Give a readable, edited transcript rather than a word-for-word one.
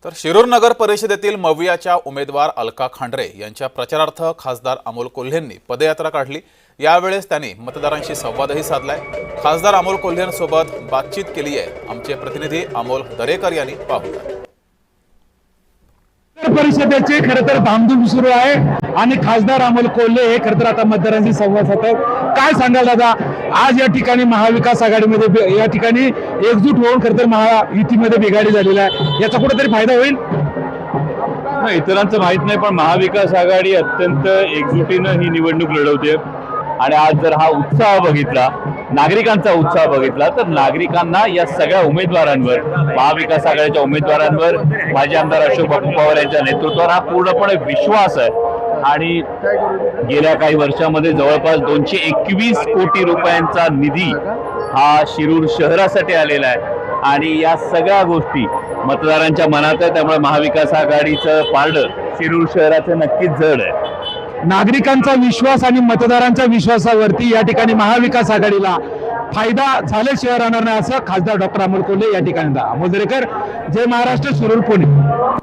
तर शिरूर नगर परिषदेतील मवियाच्या उमेदवार अलका खांडरे यांच्या प्रचारार्थ खासदार अमोल कोल्हेंनी पदयात्रा काढली। यावेळेस त्यांनी मतदारांशी संवादही साधलाय। खासदार अमोल कोल्हेंसोबत बातचीत केली आहे आमचे प्रतिनिधी अमोल दरेकर यांनी पाहुयात। परिषदेचे खरं तर धामधूम सुरू आहे आणि खासदार अमोल कोल्हे हे खरं तर आता मतदारांशी संवाद साधतात। काय सांगाल दादा, आज या ठिकाणी महाविकास आघाडीमध्ये या ठिकाणी एकजूट होऊन खरं तर महायुतीमध्ये बिघाडी झालेला आहे, याचा कुठेतरी फायदा होईल? इतरांचं माहित नाही, पण महाविकास आघाडी अत्यंत एकजुटीनं ही निवडणूक लढवते आणि आज जर हा उत्साह बघितला, नागरिकांचा उत्साह बघितला, तर नागरिकांना या सगळ्या उमेदवारांवर, महाविकास आघाडीच्या उमेदवारांवर, माजी आमदार अशोक बापू पवार यांच्या नेतृत्वावर हा पूर्णपणे विश्वास आहे। आणि गेल्या काही वर्षांमध्ये जवळपास 221 कोटी रुपयांचा निधी हा शिरूर शहरासाठी आलेला आहे आणि या सगळ्या गोष्टी मतदारांच्या मनात आहे। त्यामुळे महाविकास आघाडीचं पारडं शिरूर शहराचं नक्कीच जड आहे। नागरिकांचा विश्वास आणि मतदारांच्या विश्वासावरती या ठिकाणी महाविकास आघाडीला फायदा झाल्याशिवाय राहणार नाही, असं खासदार डॉक्टर अमोल कोल्हे या ठिकाणी। अमोल दरेकर, जय महाराष्ट्र, शिरूर, पुणे।